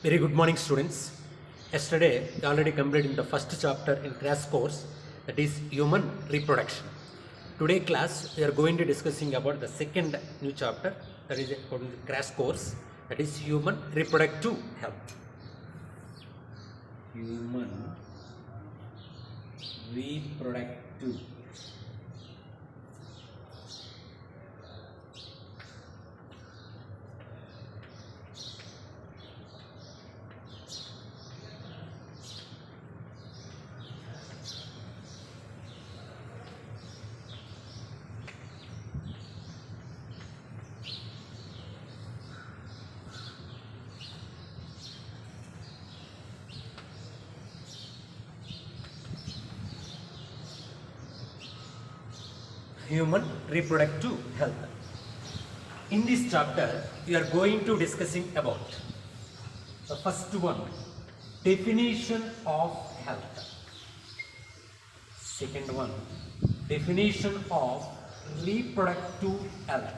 Very good morning, students. Yesterday, I already completed the first chapter in crash course, that is human reproduction. Today class, we are going to discussing about the second new chapter, that is according to crash course, that is human reproductive health. Human reproductive. Human reproductive health. In this chapter, we are going to discussing about the first one, definition of health. Second one, definition of reproductive health.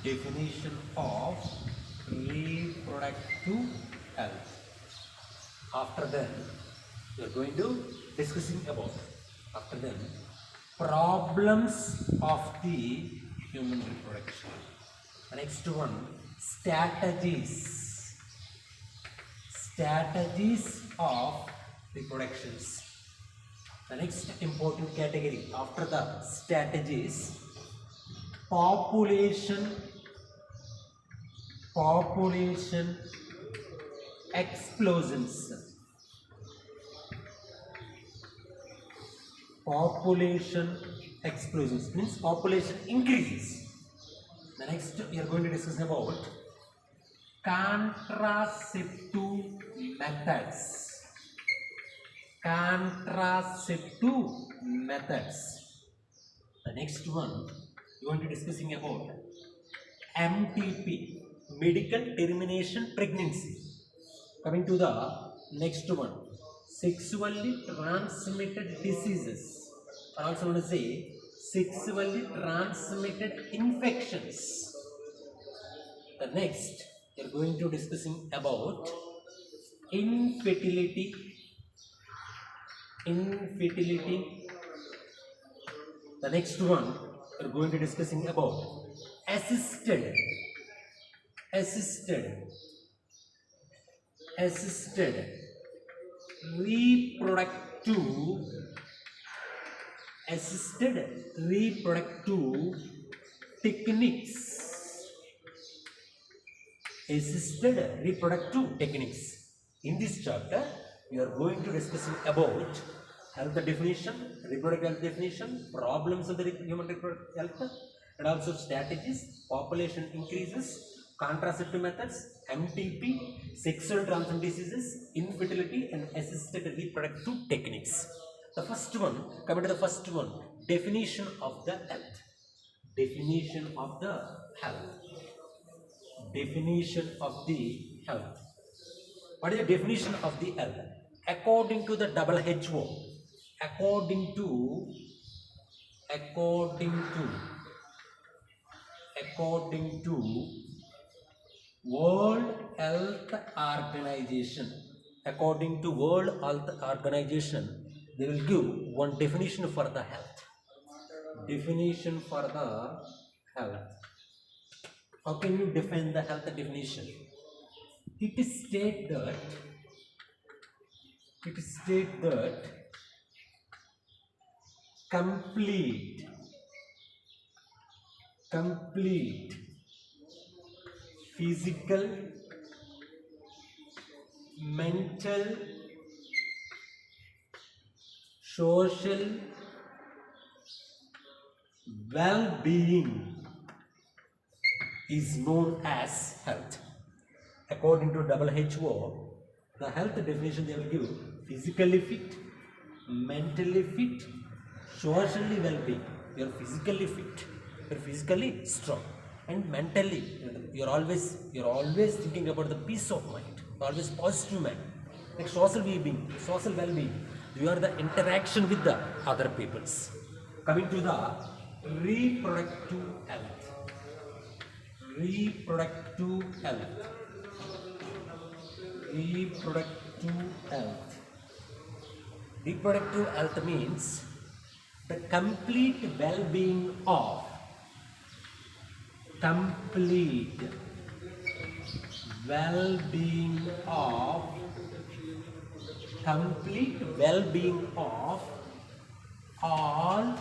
Definition of reproductive health. After that, we are going to discussing about after that problems of the human reproduction. The next one, strategies of reproductions. The next important category after the strategies, population explosions. Population explosions means population increases. The next we are going to discuss about contraceptive methods. Contraceptive methods. The next one we are going to discussing about MTP, medical termination pregnancy. Coming to the next one, sexually transmitted diseases, or also want to say sexually transmitted infections. The next we are going to discussing about infertility. The next one we are going to discussing about assisted reproductive techniques. In this chapter, we are going to discussing about health definition, reproductive health definition, problems of the human reproductive health, and also strategies, population increases, contraceptive methods, MTP, sexual transmitted diseases, infertility, and assisted reproductive techniques. The first one, coming to the first one, definition of the health. Definition of the health. What is the definition of the health? According to the WHO, according to World Health Organization, they will give one definition for the health. How can you define the health definition? It states that complete physical, mental, social well-being is known as health. According to WHO, the health definition they will give: physically fit, mentally fit, socially well-being. You are physically fit, you are physically strong, and mentally you are always thinking about the peace of mind. You are always positive man. Like social well-being. You are the interaction with the other peoples. Coming to the reproductive health. reproductive health. Reproductive health means the complete well-being of complete well-being of complete well-being of all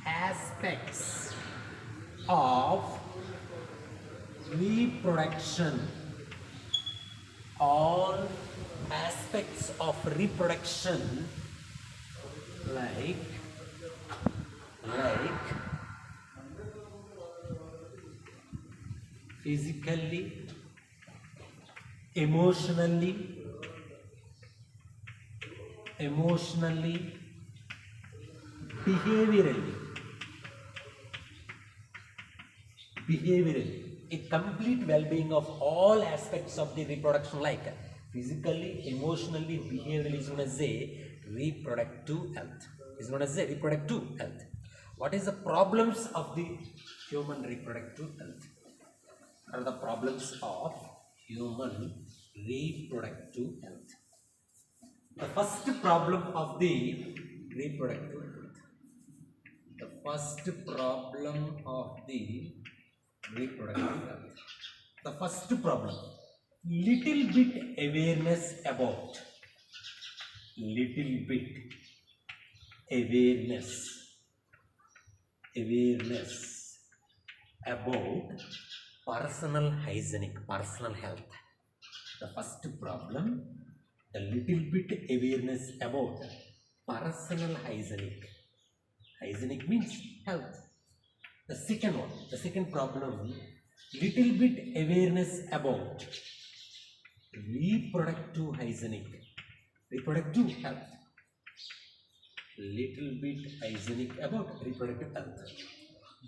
aspects of reproduction, all aspects of reproduction like physically, emotionally, behaviorally, a complete well-being of all aspects of the reproduction like physically, emotionally, behaviorally is known as a reproductive health. What is the problems of the human reproductive health? What are the problems of human reproductive health? The first problem of the reproductive health. The first problem of the reproductive health. The first problem, little bit awareness about about personal health. The first problem, the little bit awareness about personal hygienic means health. The second problem, little bit awareness about reproductive health. Little bit hygienic about reproductive health.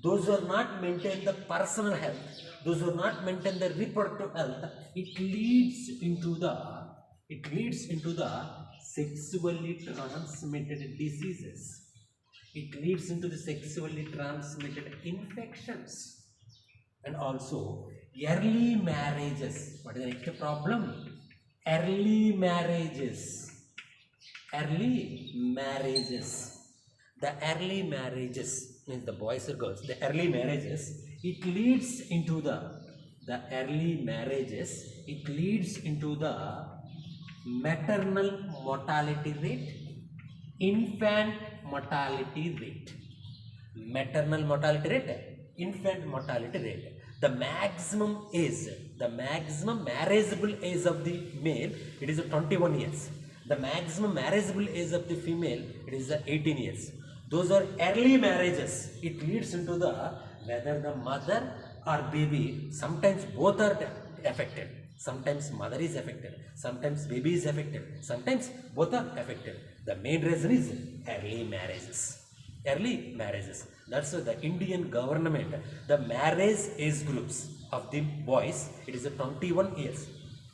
Those who are not maintain the personal health, those who are not maintain the reproductive health, it leads into the sexually transmitted diseases. It leads into the sexually transmitted infections and also early marriages. What is the next problem? Early marriages. The early marriages means the boys or girls. The early marriages, it leads into the maternal mortality rate, infant mortality rate. The maximum marriageable age of the male, it is 21 years. The maximum marriageable age of the female, it is 18 years. Those are early marriages. It leads into whether the mother or baby, sometimes both are affected. Sometimes mother is affected, sometimes baby is affected, sometimes both are affected. The main reason is early marriages. That's why the Indian government, the marriage age groups of the boys, it is 21 years.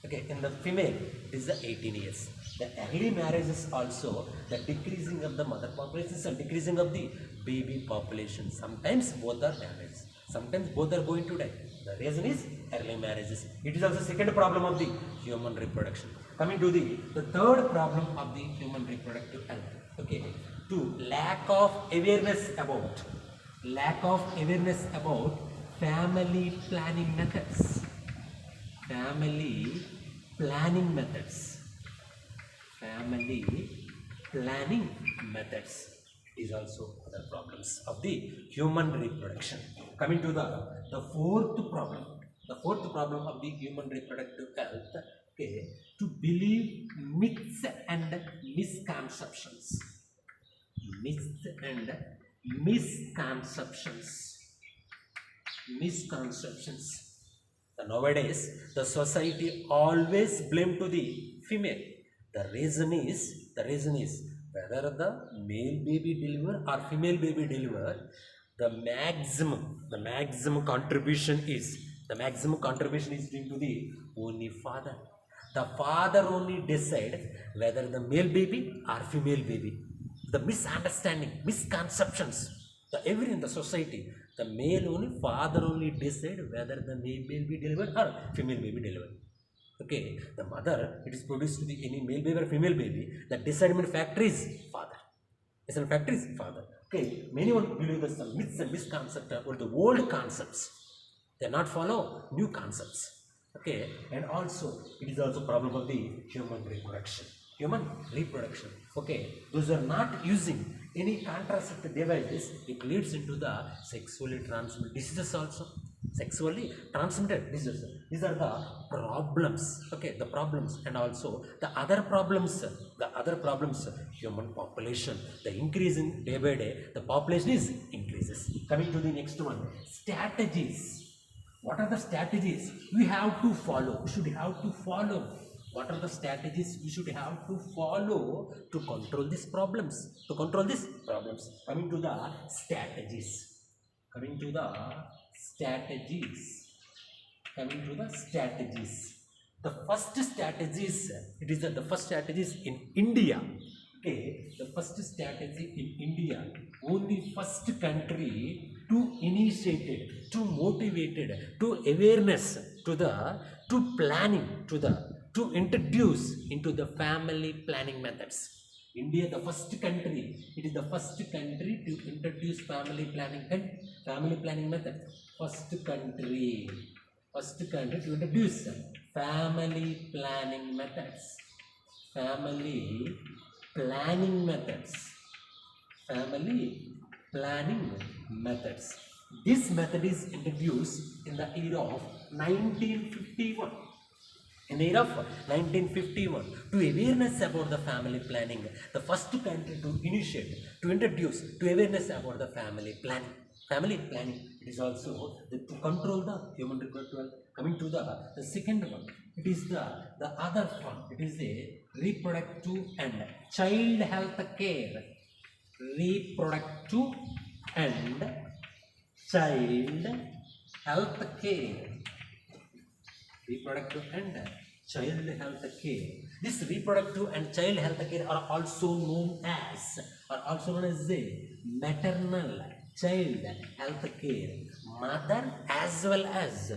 Okay, in the female, it is 18 years. The early marriages also, the decreasing of the mother populations and decreasing of the baby population. Sometimes both are damaged. Sometimes both are going to die. The reason is early marriages. It is also second problem of the human reproduction. Coming to the third problem of the human reproductive health. Okay, to lack of awareness about family planning methods. Family planning methods is also other problems of the human reproduction. Coming to the fourth problem. The fourth problem of the human reproductive health, okay, to believe myths and misconceptions. Nowadays, the society always blame to the female. The reason is whether the male baby deliver or female baby deliver, the maximum contribution is due to the only father. The father only decide whether the male baby or female baby. The misunderstanding, misconceptions, in the society, The male only, father only decide whether the male will be delivered or female will be delivered. Okay, the mother, it is produced to the any male baby or female baby. The decidement factor is father. Decidement factor is father. Okay, many one believe that some myths and misconceptions or the old concepts. They not follow new concepts. Okay, and also it is also problem of the human reproduction. Human reproduction. Okay, those are not using any contraceptive devices. It leads into the sexually transmitted diseases also. Sexually transmitted diseases. These are the problems. Okay, the problems, and also the other problems. The other problems. Human population. The increase in day by day. The population is increases. Coming to the next one. Strategies. What are the strategies we have to follow? We should have to follow. What are the strategies we should have to follow to control these problems? To control these problems. Coming to the strategies. Coming to the strategies. Coming to the strategies. The first strategies. It is the first strategies in India. Okay, the first strategy in India, only first country to initiate, to motivated, to awareness, to planning, to introduce into the family planning methods. India, the first country. It is the first country to introduce family planning method. First country to introduce family planning methods. Family planning methods. This method is introduced in the year of 1951. In the year of 1951, to awareness about the family planning, the first country to initiate, to introduce, to awareness about the family planning. It is also to control the human reproductive health. Coming to the second one, it is the other one. It is the reproductive and child health care. Reproductive and child health care. Reproductive and child health care. This reproductive and child health care are also known as the maternal child health care. Mother as well as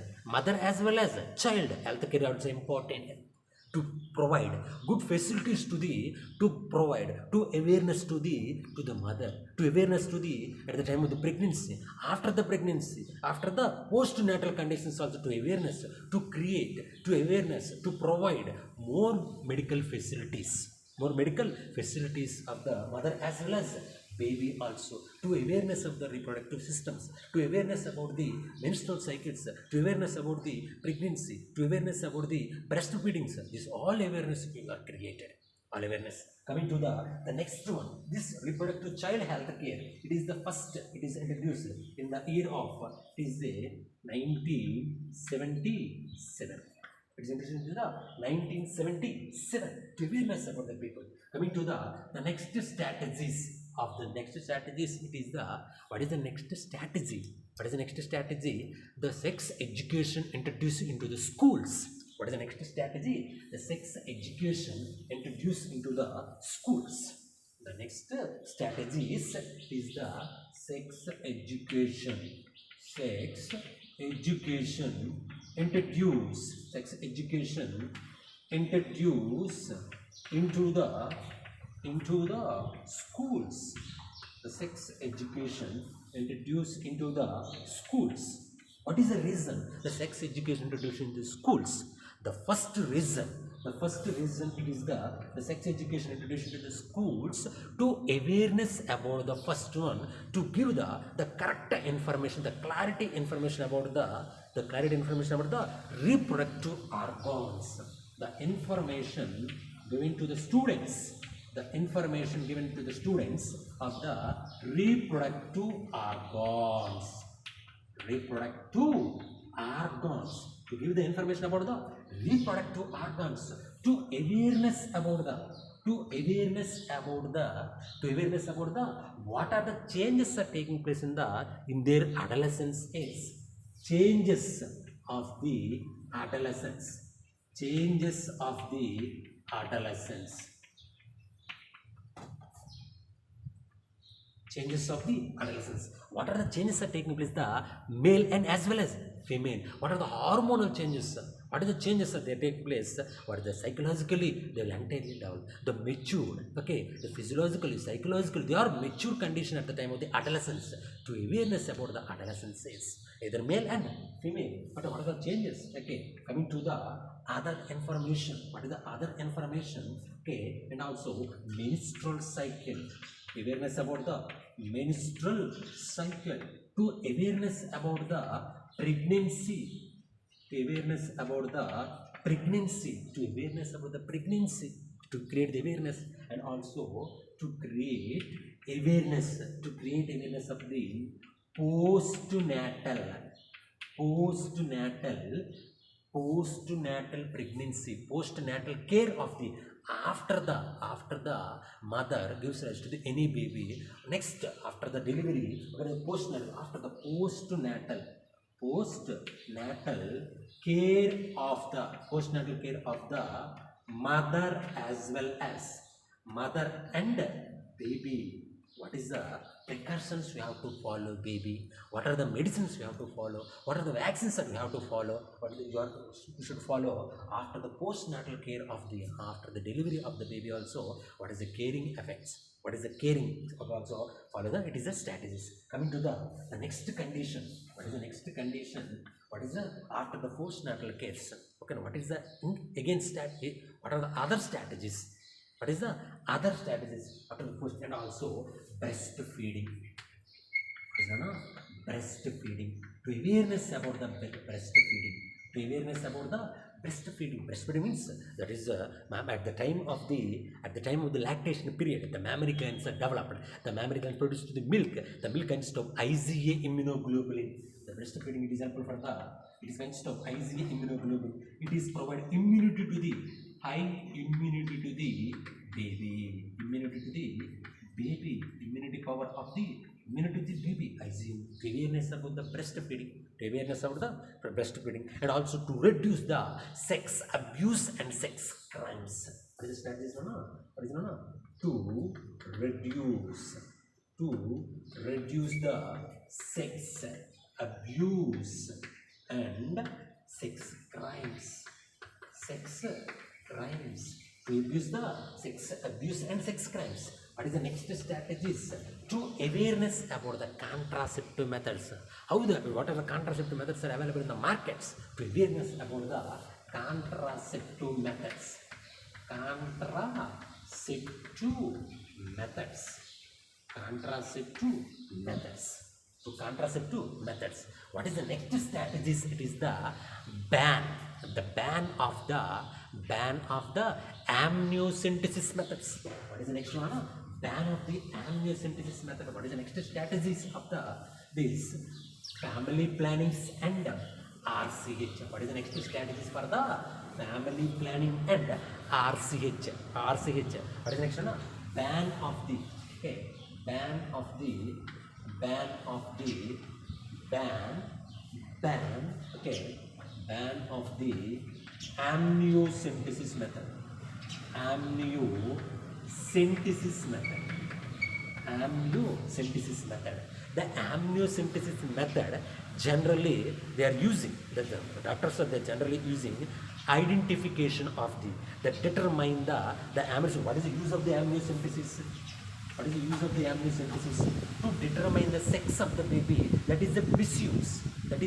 child health care are also important to provide good facilities to awareness to the mother, to awareness to at the time of the pregnancy, after the postnatal conditions, also to awareness, to create, to awareness, to provide more medical facilities of the mother as well as baby, also to awareness of the reproductive systems, to awareness about the menstrual cycles, to awareness about the pregnancy, to awareness about the breastfeeding. This all awareness are created. All awareness. Coming to the next one, this reproductive child health care. It is the first. It is introduced in the year of 1977. It is introduced in the 1977 to awareness about the people. Coming to the next strategies. It is what is the next strategy? The sex education introduced into the schools. What is the next strategy? The sex education introduced into the schools. The next strategy is the sex education. Introduce into the schools. The sex education introduced into the schools. What is the reason the sex education introduced into schools? The first reason it is the sex education introduced into the schools to awareness about the first one, to give the correct information, the clarity information about the reproductive organs. The information given to the students. The information given to the students of the reproductive organs. To give the information about the reproductive organs. To awareness about what are the changes are taking place in their adolescence age. Changes of the adolescence. changes of the adolescence. What are the changes that are taking place? The male and as well as female. What are the hormonal changes? What are the changes that they take place? What are the psychologically? They will entirely develop. The mature, okay, the physiologically, psychologically, they are mature condition at the time of the adolescence. To awareness about the adolescence is either male and female. But what are the changes? Okay, coming to the other information. What is the other information? Okay, and also menstrual cycle. Awareness about the menstrual cycle. To awareness about the pregnancy. To awareness about the pregnancy. To awareness about the pregnancy. To create the awareness, and also to create awareness. To create awareness of the postnatal pregnancy, postnatal care of the after the mother gives rise to the any baby. Next, after the delivery, after the postnatal care of the mother as well as mother and baby. What is the precautions we have to follow, baby? What are the medicines we have to follow? What are the vaccines that we have to follow? What you should follow after the postnatal care of the after the delivery of the baby also? What is the caring effects? What is the caring? Also follow the it is the strategies. Coming to the next condition. What is the next condition? What is the after the postnatal care? Okay, what is the against that? What are the other strategies? What is the other strategies after the post, and also breastfeeding? Breastfeeding. To awareness about the breastfeeding. To awareness about the breastfeeding. Breastfeeding means that is at the time of the lactation period, the mammary glands are developed. The mammary glands produce the milk. The milk consists of IgA immunoglobulin. The breastfeeding it is helpful for it is consists of IgA immunoglobulin. It is provide immunity to the high immunity to the baby. Immunity power of the immunity to the baby. I see awareness about the breastfeeding. Awareness about the breastfeeding, and also to reduce the sex abuse and sex crimes. What is the strategy? To reduce the sex abuse and sex crimes. To reduce the sex abuse and sex crimes. What is the next strategies? To awareness about the contraceptive methods. What are the contraceptive methods are available in the markets? To awareness about the contraceptive methods. To contraceptive methods. What is the next strategies? It is the ban of the amniocentesis methods. What is the next one? Ban of the amniocentesis method. What is the next strategies of this family plannings and RCH? What is the next strategies for the family planning and RCH? What is the next one? Ban of the amniocentesis method. The amniocentesis method generally they are using, the doctors are generally using identification of that determine the amniocentesis. What is the use of the amniocentesis? To determine the sex of the baby. That is the misuse. It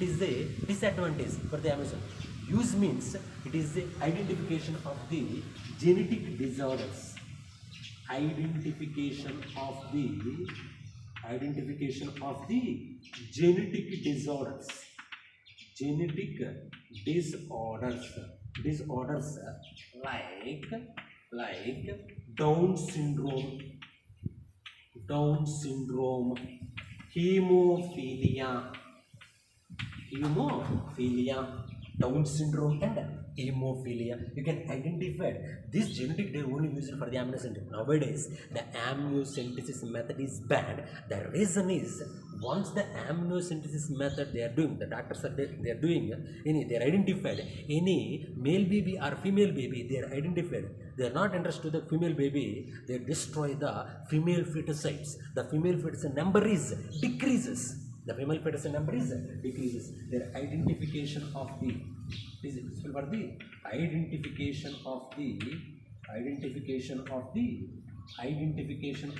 is the disadvantage for the amniocentesis. Use means it is the identification of the genetic disorders. Identification of the genetic disorders. Disorders like Down syndrome, hemophilia, Down syndrome and hemophilia. You can identify this genetic they only used for the amniocentesis. Nowadays, the amniocentesis method is banned. The reason is once the amniocentesis method they are doing, the doctors are they are doing they are identified any male baby or female baby, they are identified. They are not interested in the female baby. They destroy the female fetusites. The female fetus number is decreases. The female fetus number is decreases. Their identification of the is for the identification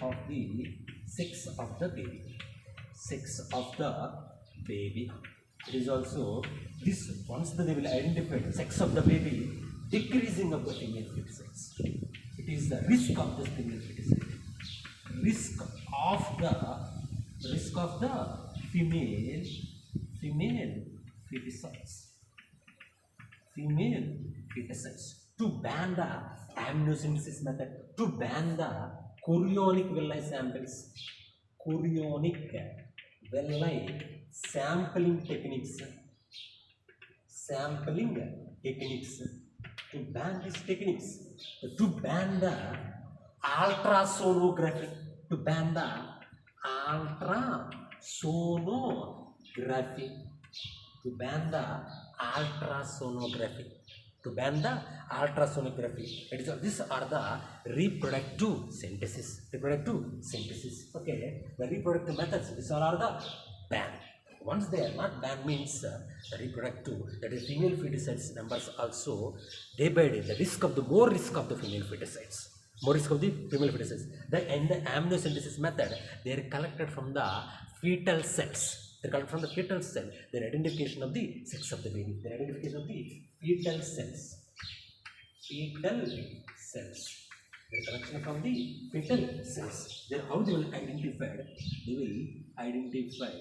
of the sex of the baby. Sex of the baby. It is also this once they will identify the sex of the baby, decreasing of the female fetusites. It is the risk of the female fetusites. Risk of the female fetusites. To ban the amniocentesis method, to ban the chorionic villi samples, chorionic villi sampling techniques, to ban these techniques, to ban the ultrasonography, to ban the ultrasonography, to ban the ultrasonography, to ban the ultrasonography. It is these are the reproductive synthesis. Okay, the reproductive methods. These all are the banned. Once they are not banned means the reproductive, that is female fetusites numbers also day by day. The risk of the more risk of the female fetusites. More risk of the female fetuses. In the amniocentesis method, they are collected from the fetal cells. They are collected from the fetal cell. Their identification of the sex of the baby. Their identification of the fetal cells. Fetal cells. Their collection from the fetal cells. Then how they will identify? They will identify.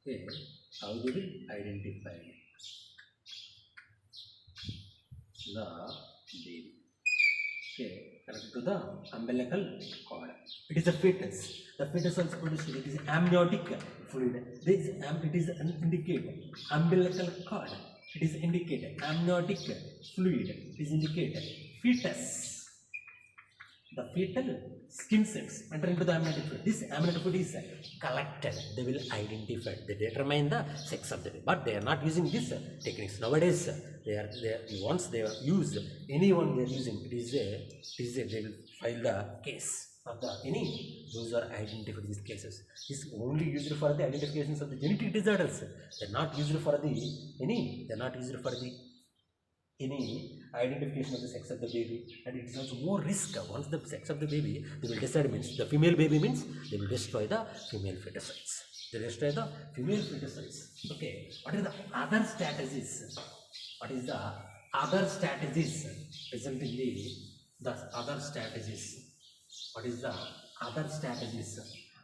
Okay, how they will identify the baby. Okay, connected to the umbilical cord. It is a fetus. The fetus also produces it is amniotic fluid. It is indicated umbilical cord. It is indicated amniotic fluid. It is indicated fetus. The fetal skin cells enter into the amniotic fluid. This amniotic fluid is collected. They will identify. They determine the sex of the baby. But they are not using these techniques nowadays. Once they use anyone they are using. It is they will file the case of the those are identified these cases. This is only used for the identifications of the genetic disorders. They are not used for the They are not used for the any identification of the sex of the baby, and it is also more risk. Once the sex of the baby, they will decide means the female baby means they will destroy the female fetusites. They destroy the female fetusites. Okay, what are the other strategies? What is the other strategies present in the other strategies? What is the other strategies?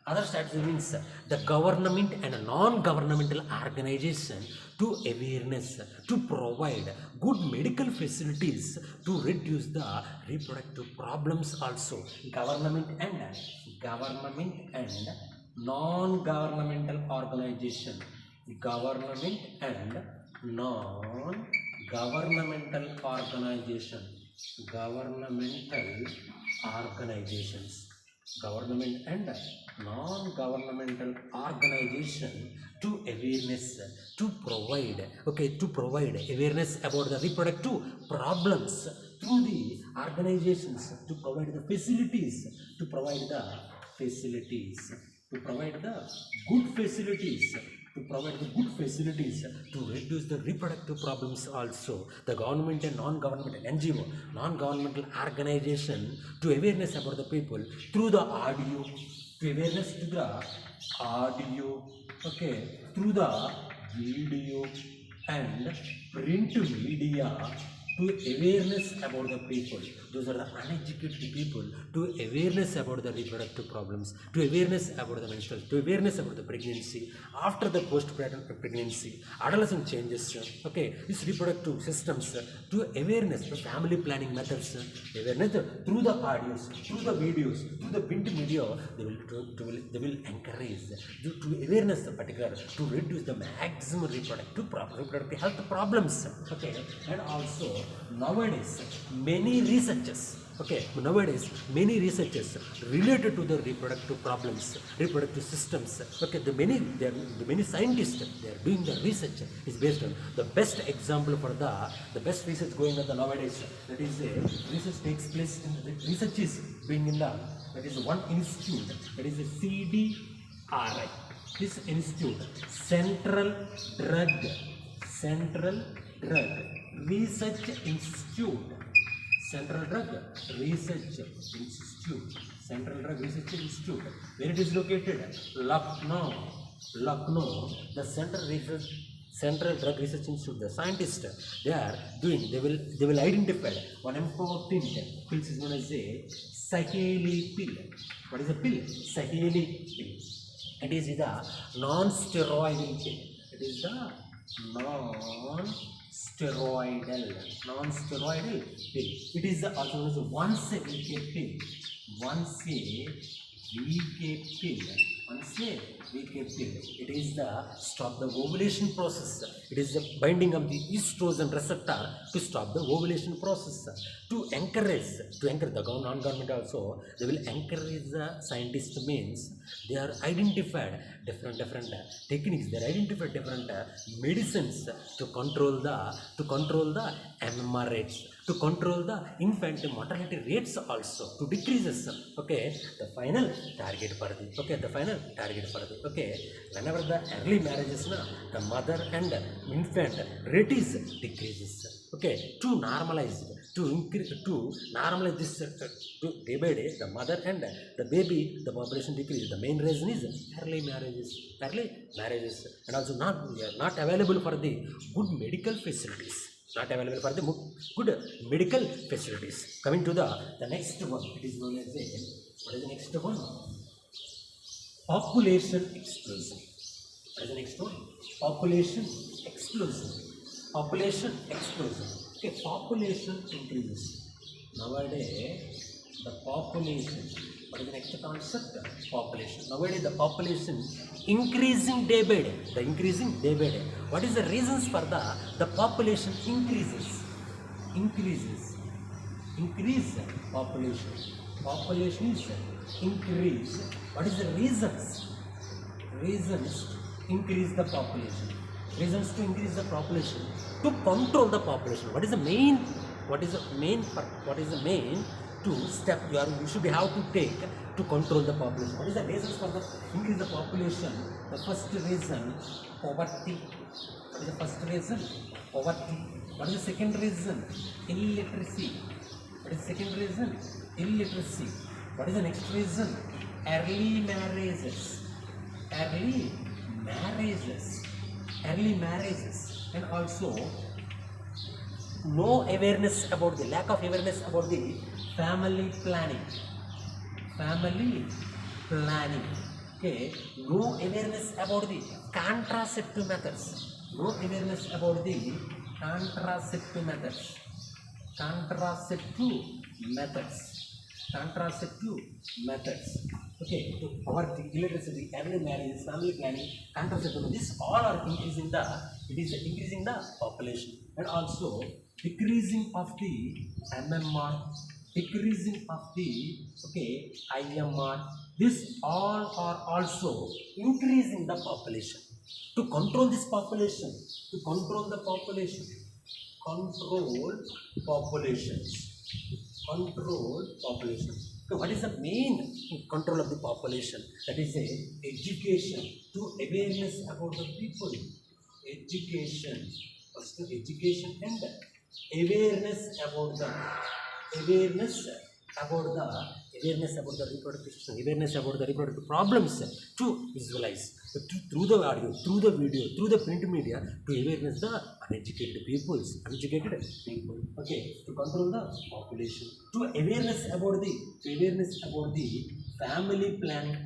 Other strategy means the government and non-governmental organization to awareness, to provide good medical facilities to reduce the reproductive problems also. Government and non-governmental organization. Government and non-governmental organization. Government and non-governmental organization to awareness, to provide awareness about the reproductive problems through the organizations, to provide the facilities, to provide the good facilities to reduce the reproductive problems also. The government and non-governmental NGO, non-governmental organization to awareness about the people through the audio, to awareness to the audio, okay, through the video and print media, to awareness about the people, those are the uneducated people, to awareness about the reproductive problems, to awareness about the menstrual, to awareness about the pregnancy, after the post-partum pregnancy, adolescent changes, okay, this reproductive systems, to awareness, the family planning methods, awareness through the audios, through the videos, through the print media, they will encourage to awareness the particular, to reduce the maximum reproductive health problems, okay. And also nowadays many researchers, okay, nowadays many researchers related to the reproductive problems, reproductive systems, okay, the many scientists, they are doing the research is based on the best example for the best research going on the nowadays, that is research takes place in the research is being in the, that is one institute, that is the CDRI, this institute, Central Drug Research Institute, Central Drug Research Institute, Central Drug Research Institute, where it is located, Lucknow, the Central Drug Research Institute, the scientists, they are doing, they will identify one important pill is known as a Saheli pill. What is a pill? Saheli pill. It is the non-steroidal pill. It is the non-steroidal pill. It is the also known as a once a week pill. Once a week pill. It is the stop the ovulation process. It is the binding of the estrogen receptor to stop the ovulation process. To encourage the non-government also, they will encourage the scientists, means they are identified different techniques, they are identified different medicines to control the MMR rates, to control the infant mortality rates also, to decreases, okay, the final target for the, okay, whenever the early marriages, the mother and infant rate is decreases, okay, to normalize this, to day by day the mother and the baby, the population decrease. The main reason is early marriages, and also not available for the good medical facilities. Good medical facilities. Coming to the next one, it is known as a, what is the next one? Population explosion. What is the next one? Population explosion. Okay, population increases. Nowadays, the population, what is the next concept? Population. Nowadays, the population increasing day by day. What is the reasons for the population increases? Increase population. Population is increase. What is the reasons? Reasons to increase the population. To control the population. What is the main two step you should have to take to control the population? What is the reasons for the increase the population? The first reason, poverty. What is the first reason? Poverty. What is the second reason? Illiteracy. What is the second reason? Illiteracy. What is the next reason? Early marriages. And also no awareness about the lack of awareness about the family planning. Okay, no awareness about the contraceptive methods. Okay, to poverty, illiteracy, early marriage, family planning, contraceptive, this all are increasing the population, and also decreasing of the MMR, decreasing of the, okay, IMR. This all are also increasing the population. To control this population, control populations. So what is the main control of the population? That is a education, to awareness about the people. Education and awareness about the about the awareness about the reproductive system, awareness about the reproductive problems to visualize through the audio, through the video, through the print media, to awareness the uneducated people, okay, to control the population, to awareness about the family planning,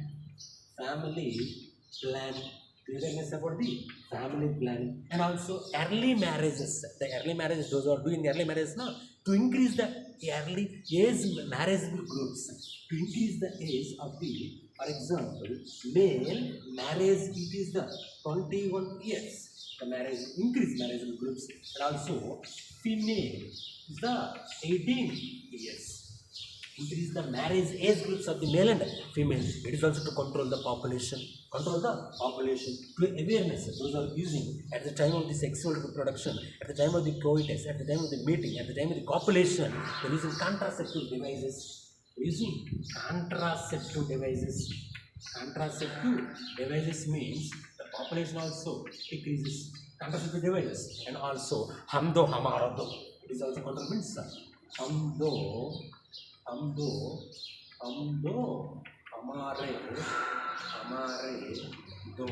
awareness about the family planning, and also early marriages. The early marriages, those who are doing early marriages now, to increase the early age marriageable groups, to increase the age of the, for example, male marriage, it is the 21 years, the marriage, increase marriageable groups, and also female is the 18 years. Increase the marriage age groups of the male and female. It is also to control the population, to awareness. Those are using at the time of the sexual reproduction, at the time of the coitus, at the time of the mating, at the time of the copulation. They are using contraceptive devices. Contraceptive devices means the population also decreases. Contraceptive devices, and also hamdo hamarado. It is also control means hamdo हमारे दो,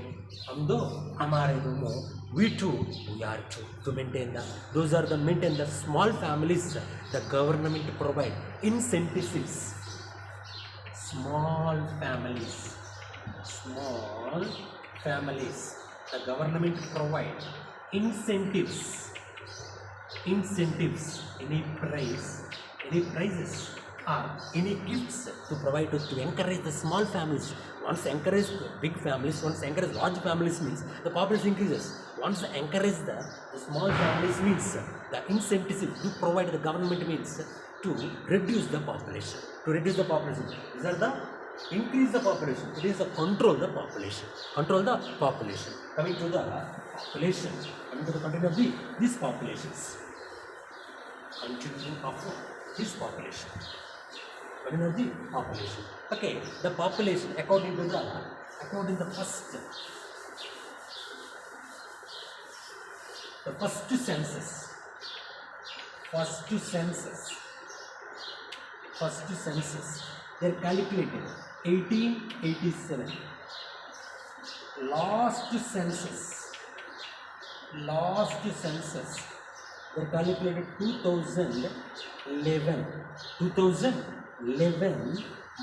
we too, we are too, to maintain the, those are the maintain the small families. The government provide incentives. Small families, the government provide incentives, any prizes or any gifts to provide to encourage the small families. Once encourage big families, once encourage large families means the population increases. Once encourage the small families means the incentive to provide the government means to reduce the population. These are the increase the population. It is a control the population. Coming to the population, these populations. Continuing of this population. Okay, the population according to the first census. They are calculated 1887. Last census. They calculated 2011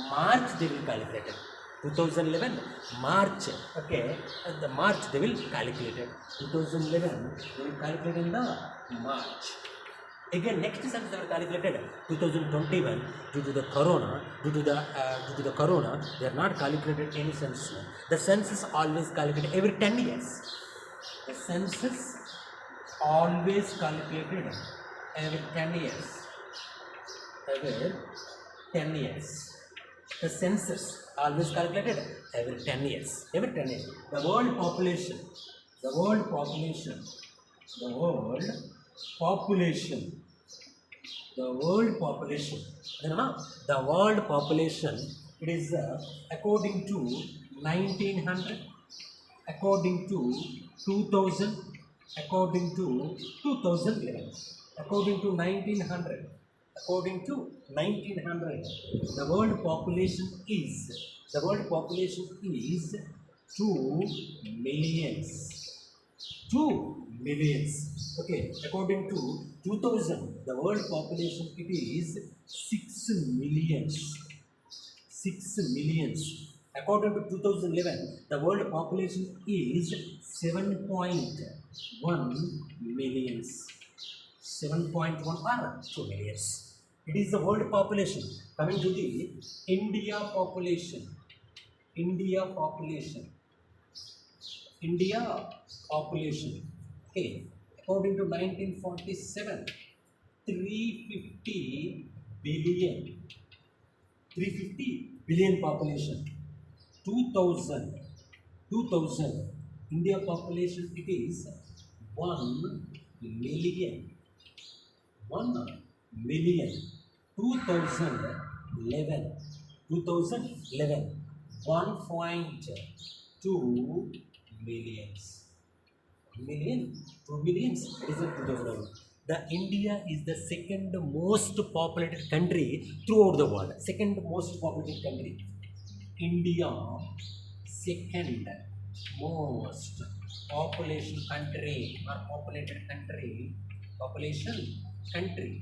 March. They will calculate it 2011 March. Okay, at the March they will calculate it 2011. They will calculate in the March. Again, next census they were calculated 2021. Due to the corona, they are not calculated any census. The census always calculated every 10 years. The census always calculated every 10 years. The census always calculated every 10 years. The world population. The world population. It is according to 1900, according to 2000, according to 2011, according to 1900. The world population is 2 millions. Okay, according to 2000, the world population it is 6 millions. According to 2011, the world population is 7.1 millions. 7.1 or 2 millions. It is the world population. Coming to the India population. Okay, according to 1947, 350 billion population. 2000 India population it is 1 million. 2011 1.2 millions. 2 millions. It is 2011. The India is the second most populated country throughout the world. Second most populated country. India, second most population country or populated country. Population country.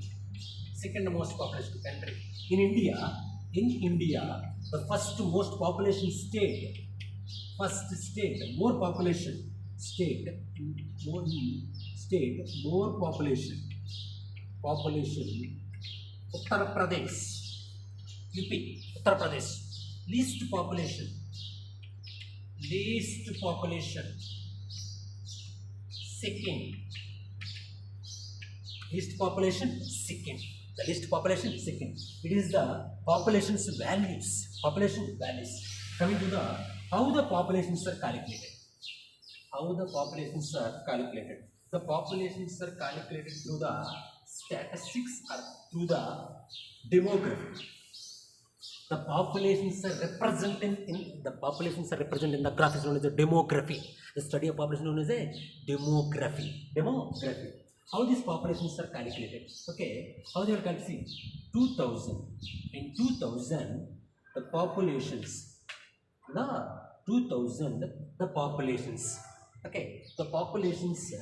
Second most population country. In India, the first most population state. First state, more population. More population. Uttar Pradesh. UP. Uttar Pradesh. Least population. Second. Least population second. The least population second. It is the population's values. Coming to the how the populations are calculated. The populations are calculated through the statistics or through the demography. The populations are represented in the graph is known as a demography. The study of population known as a demography. How these populations are calculated? Okay, how they are calculated? 2000. In 2000, the populations. Okay, the populations.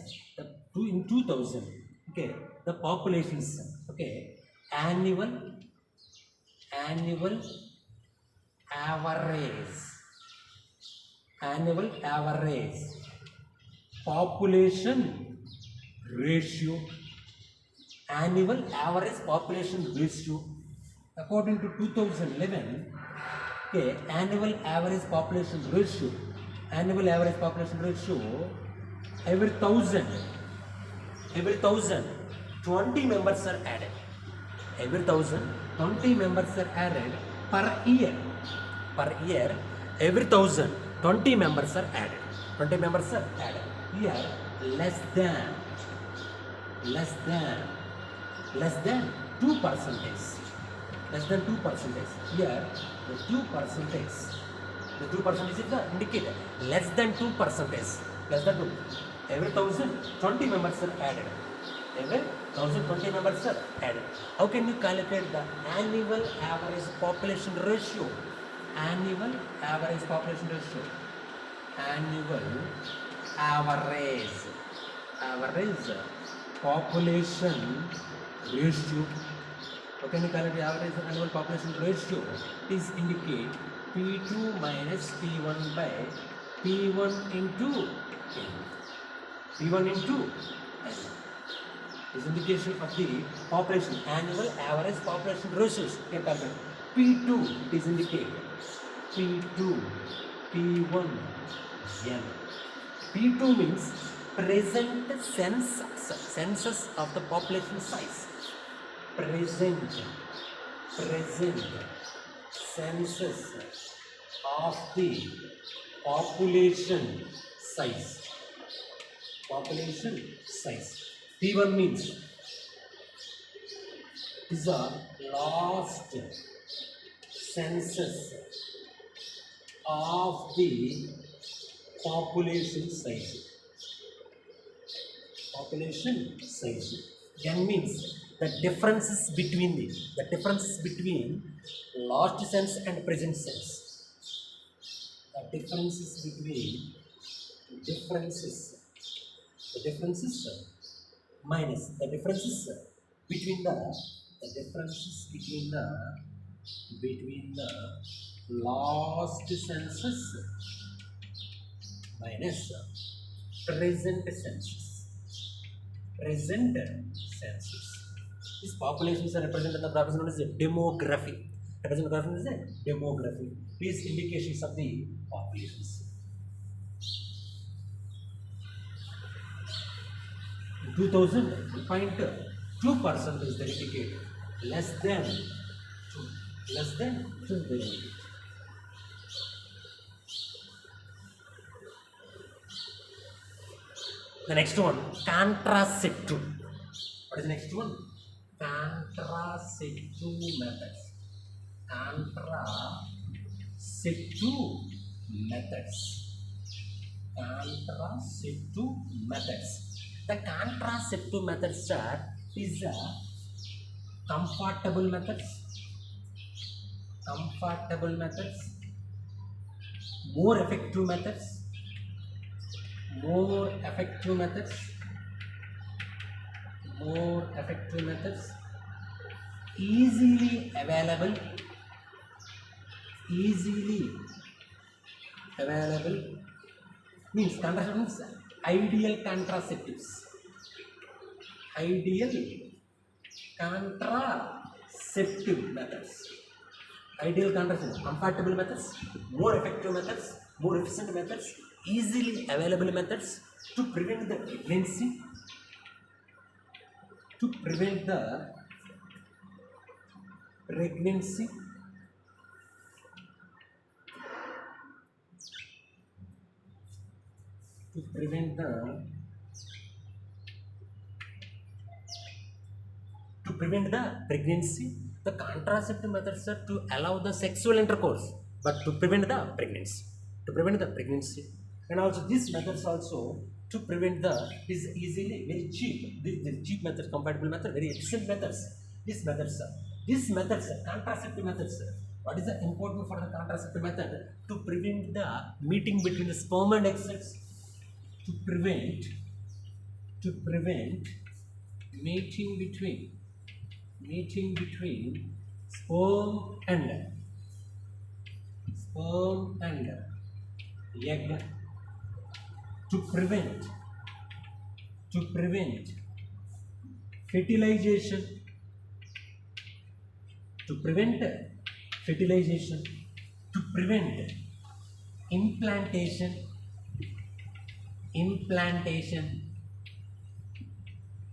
In 2000. Okay, the populations. Okay, annual average population ratio. Annual average population ratio according to 2011. Okay, annual average population ratio. Every thousand 20 members are added. Every 20 members are added per year. Every 20 members are added. Here less than 2%. Here the 2%. The 2% is the indicator. Less than 2%. Every 20 members are added. Every 20 members are added. How can you calculate the annual average population ratio? Annual average population ratio. How can you calculate the average annual population ratio? Please indicate P2 minus P1 by P1 into N. P1 into N. This indication of the population, annual average population ratios. P2 is indicated. P2, P1, N. P2 means present census of the population size. Present census of the population size. P1 means is the last census of the population size. N means the differences between last census and present census. The differences minus the differences between the last census minus present census. These populations are represented in the graph is known as demography. These indications of the populations. 2000.2% is the indicator. Less than 2 is the indicator. The next one, contraceptive. What is the next one? Contraceptive methods. The contraceptive methods are is comfortable methods, more effective methods, more effective methods, easily available, means contraceptives, ideal contraceptives, ideal contraceptive, compatible methods, more effective methods, more efficient methods, easily available methods to prevent the pregnancy, to prevent the pregnancy, to prevent the pregnancy. The contraceptive methods are to allow the sexual intercourse, but to prevent the pregnancy, and also these methods also to prevent the is easily very cheap. The cheap methods, compatible method, very efficient methods. These methods, contraceptive methods. What is the important for the contraceptive method? To prevent the meeting between the sperm and egg cells. To prevent meeting between sperm and egg. To prevent fertilization. To prevent implantation.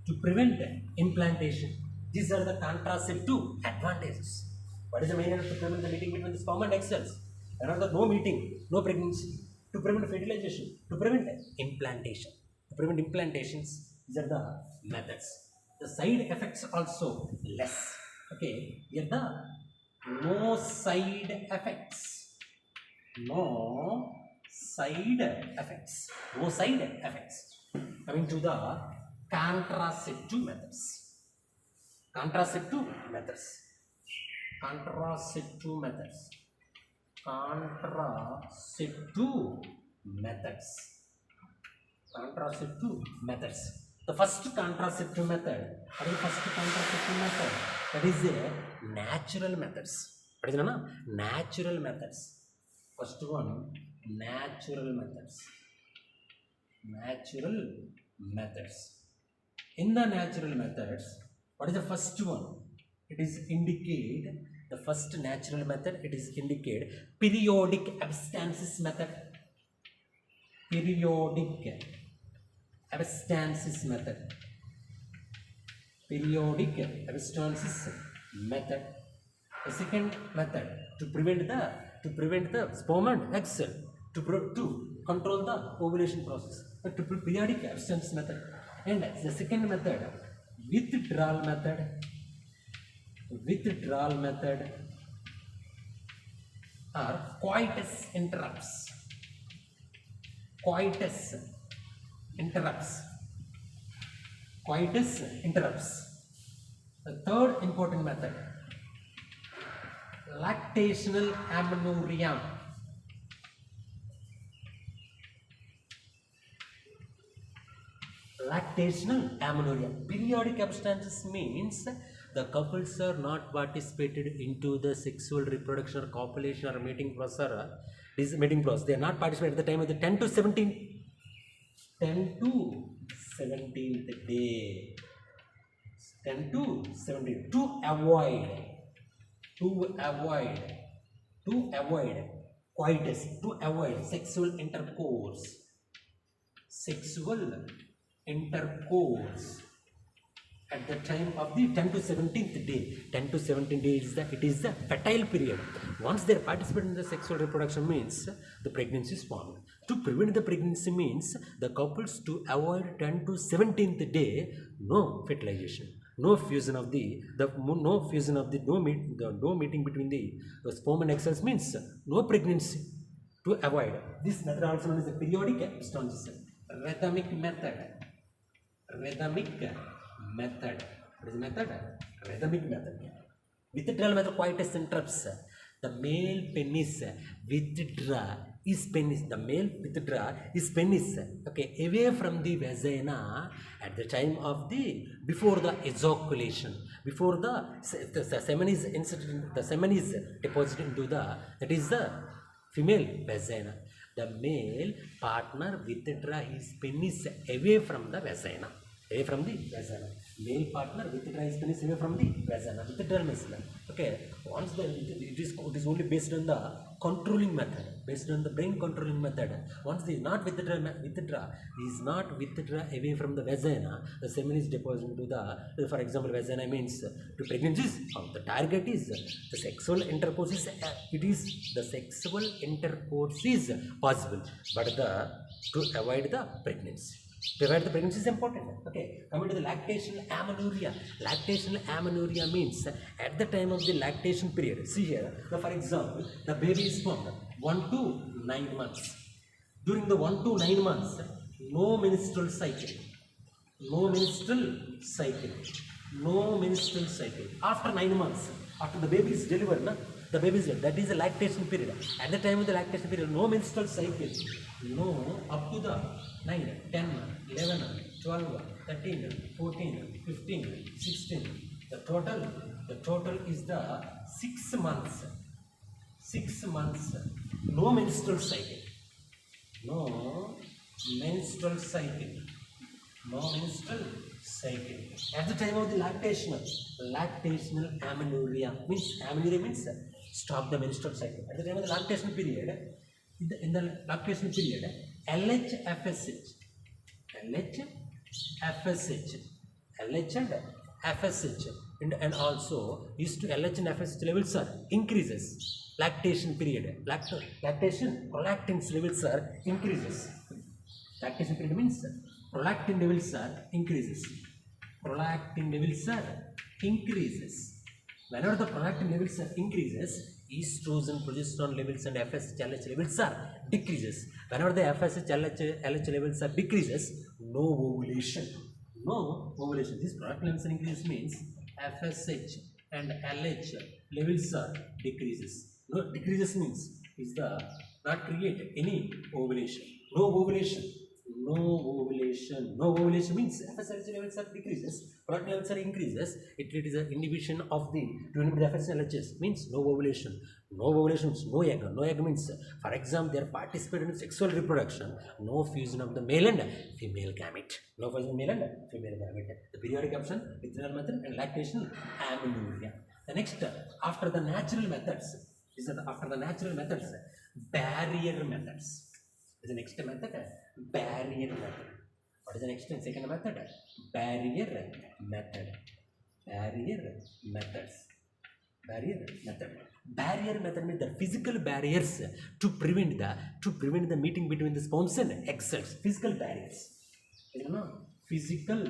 To prevent implantation. These are the contraceptive advantages. What is the main end to prevent the meeting between the sperm and egg cells? Another, no meeting, no pregnancy. To prevent fertilization, to prevent implantation. To prevent implantations, these are the methods. The side effects also less. Okay, here the no side effects. Coming to the contraceptive methods. Contraceptive methods. The first contraceptive method, that is a natural methods. What is it? Natural methods. First one, natural methods. In the natural methods, what is the first one? It is indicate the first natural method. It is indicate periodic abstinence method. Periodic abstinence method. The second method, to prevent the sperm and egg cell, to control the ovulation process. To periodic abstinence method. And the second method, withdrawal method or coitus interrupts. The third important method, lactational amenorrhea. Periodic abstinence means the couples are not participated into the sexual reproduction or copulation or mating process. They are not participated at the time of the 10 to 17th day. 10 to 17 to avoid coitus, to avoid sexual intercourse at the time of the 10 to 17th day. 10 to 17 days is the fertile period. Once they participate in the sexual reproduction means the pregnancy is formed. To prevent the pregnancy means the couples to avoid 10 to 17th day, no fertilization, no meeting between the sperm and egg cells means no pregnancy. To avoid this method also known as the periodic abstinence. Rhythmic method. What is the method? Rhythmic method. Withdrawal method coitus interrupts. The male penis withdraw is penis. The male withdraw is penis. Okay, away from the vagina at the time of the before the ejaculation. Before the semen is inserted, the semen is deposited into the, that is the female vagina. The male partner withdraw his penis away from the vagina. Away from the vagina. Male partner withdraw his penis away from the vagina. Withdrawal method. Okay. Once it is only based on the controlling method, based on the brain controlling method. Once he is not withdraw, he is not withdraw away from the vagina. The semen is deposited into the, for example, vagina means to pregnancies. The target is the sexual intercourse is it is the sexual intercourse is possible, but to avoid the pregnancy. To avoid the pregnancy is important. Okay, coming to the lactational amenorrhea. Lactational amenorrhea means at the time of the lactation period. See here, for example, the baby is born 1 to 9 months. During the 1 to 9 months, no menstrual cycle. No menstrual cycle. No menstrual cycle. After 9 months, after the baby is delivered, the baby is that is the lactation period. At the time of the lactation period, no menstrual cycle. No, up to the 9, 10, 11, 12, 13, 14, 15, 16. The total is the 6 months. 6 months. No menstrual cycle. No menstrual cycle. No menstrual cycle. At the time of the lactational amenorrhea means stop the menstrual cycle. At the time of the lactation period, in the lactation period, LH and FSH and also used to LH and FSH levels are increases. Lactation period, prolactin levels are increases. Lactation period means prolactin levels are increases. Prolactin levels are increases. Whenever the prolactin levels are increases, estrogen, progesterone levels and FSH, LH levels are decreases. Whenever the FSH, LH levels are decreases, no ovulation. No ovulation. This prolactin levels increases means FSH and LH levels are decreases. No decreases means is the not create any ovulation. No ovulation. No ovulation. No ovulation means FSH levels are decreases, prolactin levels are increases. It is an inhibition of the FSH and LHs means no ovulation. No ovulation means no egg. No egg means, for example, they are participating in sexual reproduction. No fusion of the male and female gamete. No fusion of male and female gamete. The periodic option, withdrawal method, and lactation amenorrhea. The next, after the natural methods, is that after the natural methods, barrier methods. Is the next method, barrier method. What is the next and second method? Barrier method. Barrier methods. Barrier method. Barrier method means the physical barriers to prevent the meeting between the sperms and egg cells. Physical barriers. You know, physical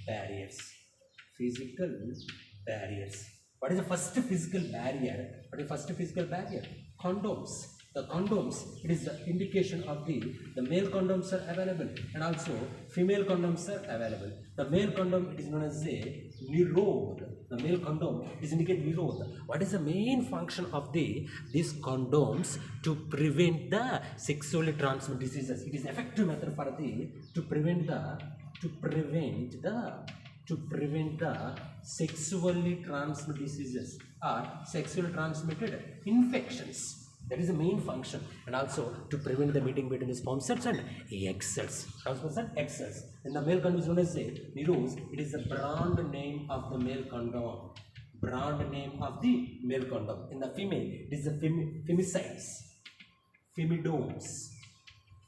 barriers. Physical barriers. What is the first physical barrier? What is the first physical barrier? Condoms. The condoms, it is the indication of the male condoms are available and also female condoms are available. The male condom, it is known as a Nirod. The male condom is indicate Nirod. What is the main function of these condoms? To prevent the sexually transmitted diseases. It is effective method for to prevent the sexually transmitted diseases or sexually transmitted infections. That is the main function, and also to prevent the meeting between the sperm cells and egg cells. Sperm and egg cells. In the male condom is known as Nirose. It is the brand name of the male condom. Brand name of the male condom. In the female, it is the femicides. Femidomes.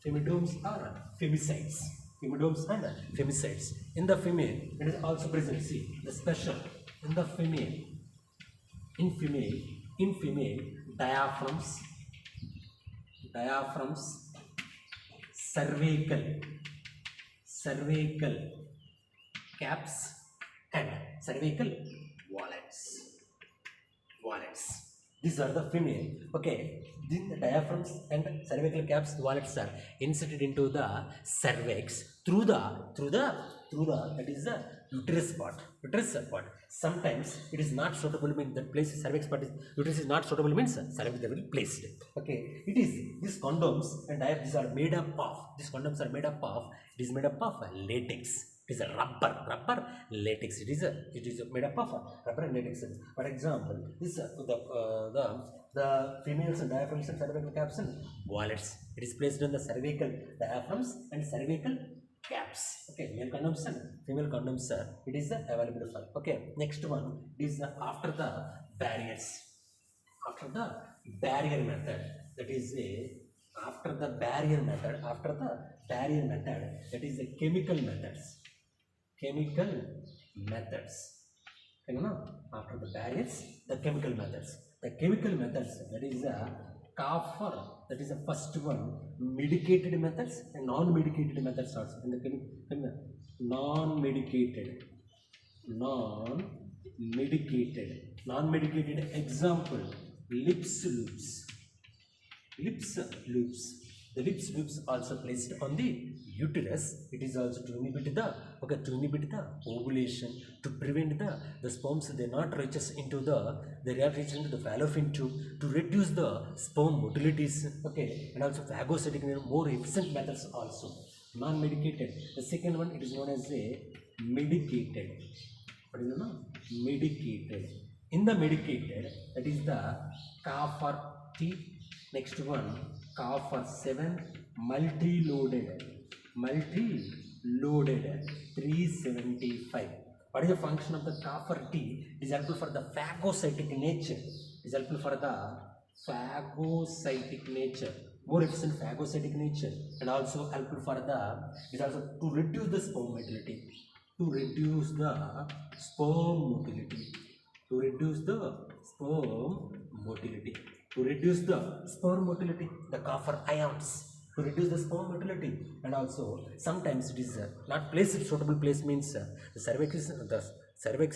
Femidomes are femicides. Femidomes and femicides. In the female, it is also present. See the special. In the female. In female, diaphragms, cervical caps and cervical wallets. These are the female. Okay, the diaphragms and cervical caps, wallets are inserted into the cervix through the that is the uterus part. Sometimes it is not suitable, means that place cervix part is uterus is not suitable, means cervix will be placed. Okay, it is these condoms and these are made up of. These condoms are made up of. It is made up of latex. It is a rubber latex. It is made up of rubber and latex. For example, this the females and diaphragms and cervical capsule wallets. It is placed on the cervical diaphragms and cervical caps. Okay, male condoms and female condoms, it is available for. Okay, next one is after the barriers. After the barrier method, that is after the barrier method. That is the chemical methods. After the barriers, the chemical methods. That is a copper. That is the first one. Medicated methods and non-medicated methods also. In the non-medicated example, lips loops. The lips loops also placed on the uterus. It is also to inhibit the ovulation, to prevent the sperms they not reaches into the fallopian tube, to reduce the sperm motilities. Okay, and also phagocytic, more efficient methods also. Non-medicated. The second one, it is known as a medicated. What is it? Medicated. In the medicated, that is the copper T. Next one, copper 7 multi-loaded 375. What is the function of the copper T? It is helpful for the phagocytic nature. More efficient phagocytic nature, and also helpful for the, it is also to reduce the sperm motility. To reduce the sperm motility, the copper ions, to reduce the sperm motility. And also sometimes it is not placed in suitable place, means the cervix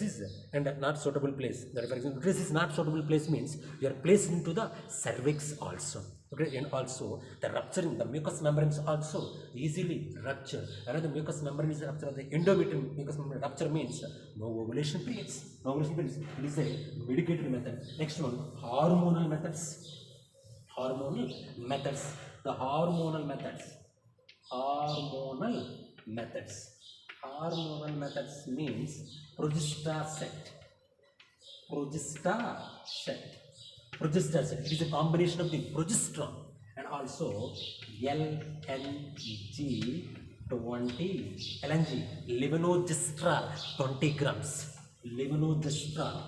is and not suitable place. That, for example, uterus is not suitable place, means you are placed into the cervix also. Okay, and also the rupturing, the mucous membranes also easily rupture. Another mucous membrane is ruptured. The endometrial mucous membrane rupture means no ovulation periods. It is a medicated method. Next one, hormonal methods. The hormonal methods means progestin. It is a combination of the progesterone and also LNG, levonorgestrel 20 grams. Levonorgestrel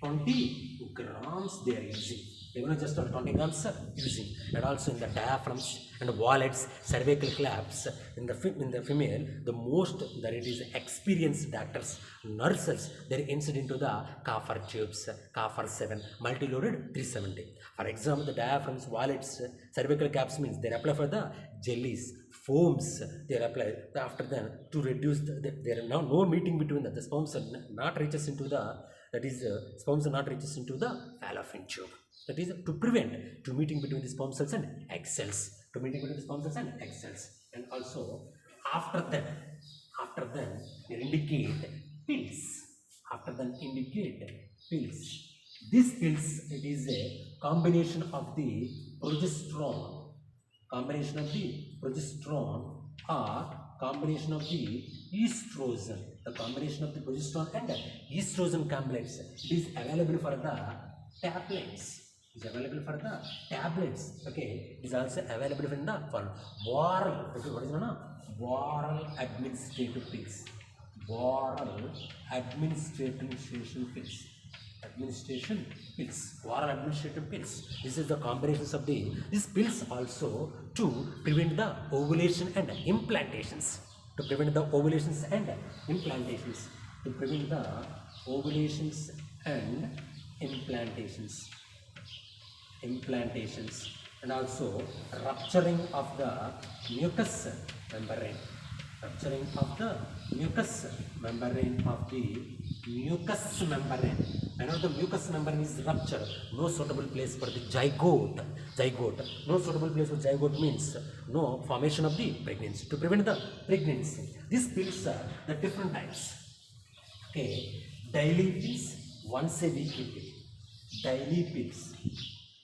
20 grams they are using. Levonorgestrel 20 grams are using. And also in the diaphragms and wallets, cervical claps, in the female, the most that it is experienced doctors, nurses, they are inserted into the copper tubes, copper 7 multi-loaded 370. For example, the diaphragms, wallets, cervical caps means they apply for the jellies, foams. They are applied after then to reduce there are now no meeting between the sperms are not reaches into the, that is sperms are not reaches into the fallopian tube. That is to prevent to meeting between the sperm cells and egg cells. And also after then they indicate pills. These pills, it is a combination of the progesterone or combination of the estrogen. The combination of the progesterone and estrogen complex, it is available for the tablets. Okay, it is also available in the for oral. Okay, what is it? Oral administrative pills. Oral administration pills. This is the combinations of these pills also to prevent the ovulation and implantations. And also rupturing of the mucous membrane. rupturing of the mucous membrane of the mucous membrane. Whenever the mucous membrane is ruptured, no suitable place for the zygote. No suitable place for zygote means no formation of the pregnancy. To prevent the pregnancy, these pills are the different types. Okay, daily pills, once a week pill. Daily pills.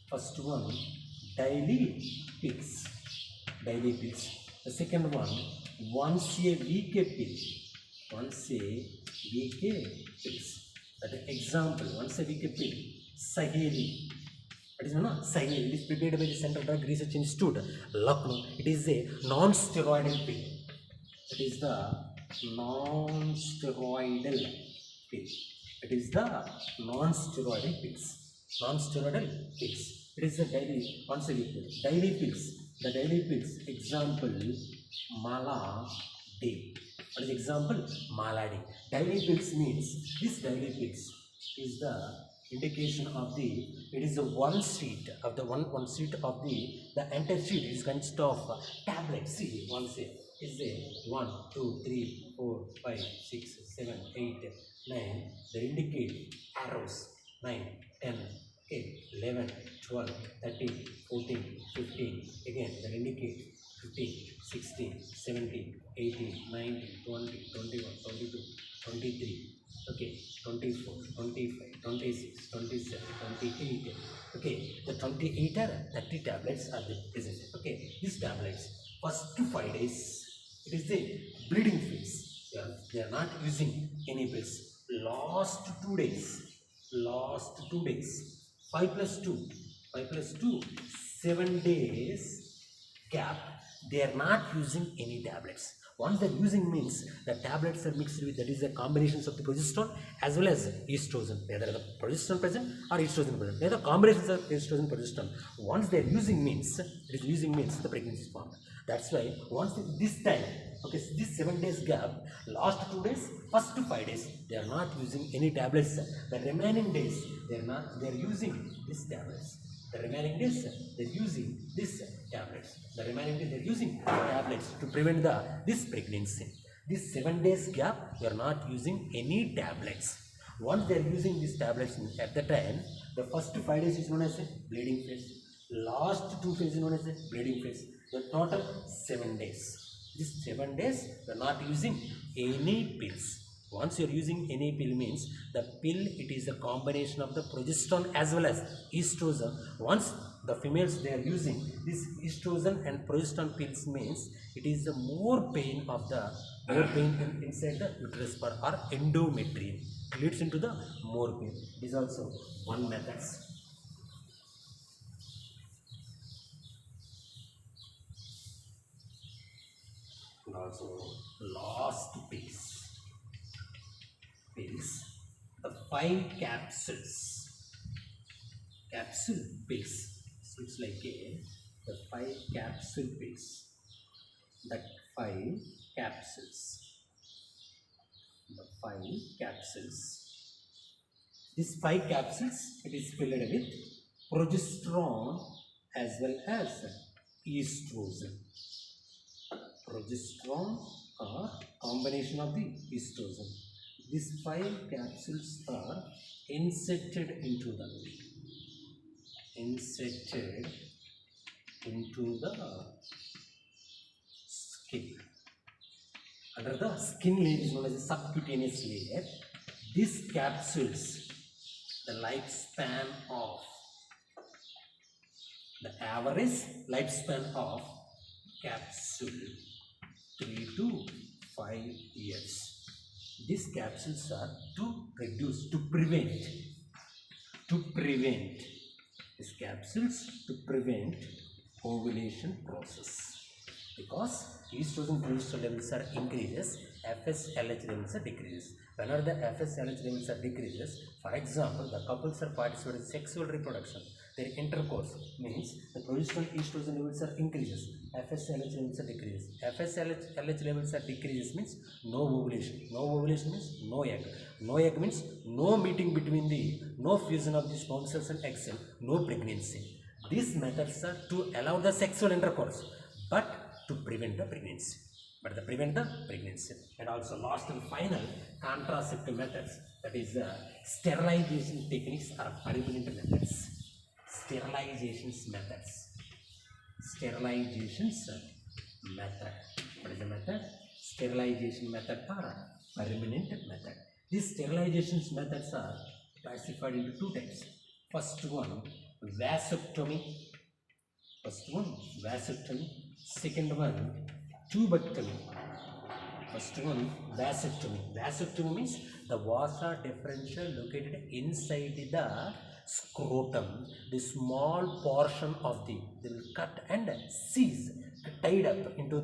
First one, daily pills. Daily pills. The second one, once a week a pill. Once a week a pills. That is example, once a week a pill. Saheli. That is no Saheli. It is prepared by the Central Drug Research Institute, Lucknow. It is a non-steroidal pill. It is the non-steroidal pill. It is the non-steroidal pills. Non-steroidal pills. It is the daily, once a week pill. Daily pills. The daily pills, example, Mala-D. What is example? Mala-D. Daily pills means, this daily pills is the indication of the, it is the one sheet of the one sheet of the entire sheet is consist of tablets. See, one sheet is a 1, 2, 3, 4, 5, 6, 7, 8, 9. They indicate arrows, 9, 10, okay, 11, 12, 13, 14, 15, again they indicate 15, 16, 17, 18, 19, 20, 21, 22, 23, okay, 24, 25, 26, 27, 28, okay, the 28 are 30 tablets are present, okay, these tablets, first 5 days, it is the bleeding phase, they are not using any pills, last 2 days, 5 plus 2, 7 days gap, they are not using any tablets. Once they are using means the tablets are mixed with, that is the combinations of the progesterone as well as estrogen. Whether the progesterone present or estrogen present, whether combinations of estrogen progesterone. Once they are using means, it is using means the pregnancy is formed. That's why once this time, okay, this 7 days gap, last 2 days, first 5 days, they are not using any tablets. The remaining days, they are using these tablets. The remaining days, they are using these tablets. The remaining days, they are using tablets to prevent this pregnancy. This 7 days gap, we are not using any tablets. Once they are using these tablets at the time, the first 5 days is known as a bleeding phase. Last 2 phases is known as a bleeding phase. The total 7 days. These 7 days, we are not using any pills. Once you are using any pill means, the pill, it is a combination of the progesterone as well as estrogen. Once the females, they are using this estrogen and progesterone pills means, it is the more pain inside the uterus or endometrium. It leads into the more pain. It is also one method. And also last pills, the 5 capsules, capsule pills. So it's like the 5 capsule pills, that 5 capsules, the 5 capsules. These 5 capsules, it is filled with progesterone as well as estrogen. Progesterone or combination of the estrogen. These 5 capsules are inserted into the skin. Under the skin layer is known as a subcutaneous layer. These capsules, the lifespan of, the average lifespan of capsule 3 to 5 years. These capsules are to prevent these capsules to prevent ovulation process, because estrogen progesterone levels are increases, FSLH levels are decreases. Whenever the FSLH levels are decreases, for example, the couples are participating in sexual reproduction, their intercourse means the progesterone estrogen levels are increases, FSLH levels are decreases. FSLH levels are decreases means no ovulation. No ovulation means no egg. No egg means no meeting between no fusion of the sperm cells and egg cell, no pregnancy. These methods are to allow the sexual intercourse, but to prevent the pregnancy. but they prevent the pregnancy. And also last and final, contraceptive methods, that is sterilization techniques or permanent methods. Sterilizations methods. Sterilizations method. What is the method? Sterilization method or permanent method. These sterilizations methods are classified into two types. First one, vasectomy. Second one, tubectomy. First one, vasectomy. Vasectomy means the vasa deferentia located inside the scrotum. The small portion of they will cut and seize, tied up into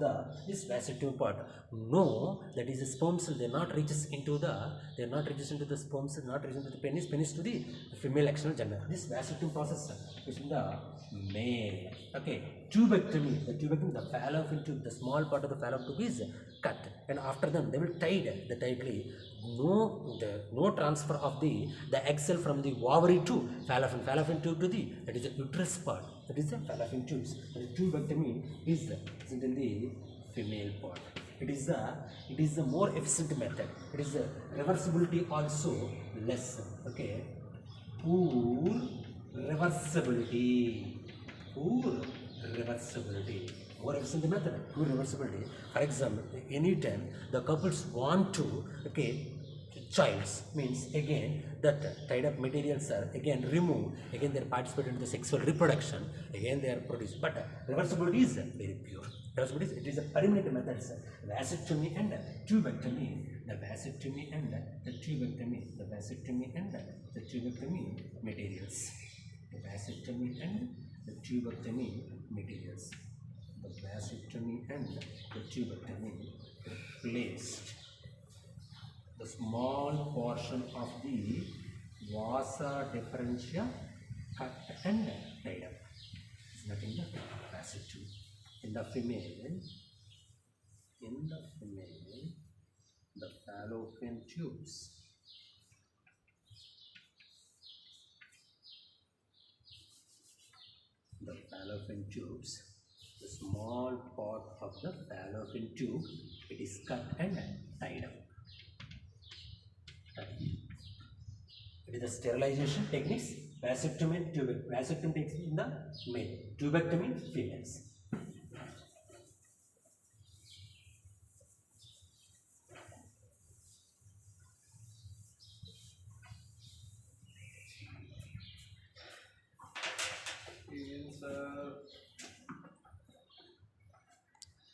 this vasectomy part. No, that is the sperm cell. They are not reaches into the sperm cell, not reaches into the penis to the female external gender. This vasectomy process is in the male. Okay, tubectomy. The fallopian tube, the small part of the fallopian tube is cut, and after them they will tightly. No transfer of the egg cell from the ovary to fallopian tube to the, that is the uterus part. That is the fallopian tubes. And the tubectomy is in the female part. It is the more efficient method. It is the reversibility also less. Okay, poor reversibility. More efficient method, poor reversibility. For example, anytime the couples want to, okay, childs, means again that tied up materials are again removed, again they are participating in the sexual reproduction, again they are produced. But reversibility is very pure. Reversibility, it is a permanent method, sir. Vasectomy and tubectomy. The vasectomy and the tubectomy. The vasectomy and the tubectomy materials. The vasectomy and the tubectomy materials. The vasectomy and the tubectomy replaced the small portion of the vasa deferentia cut and tied up. It's nothing but vasectomy. In the female, the fallopian tubes. The fallopian tubes, the small part of the fallopian tube, it is cut and tied up. It is the sterilization techniques. Vasectomy, tubectomy. Vasectomy takes in the male, tubectomy females.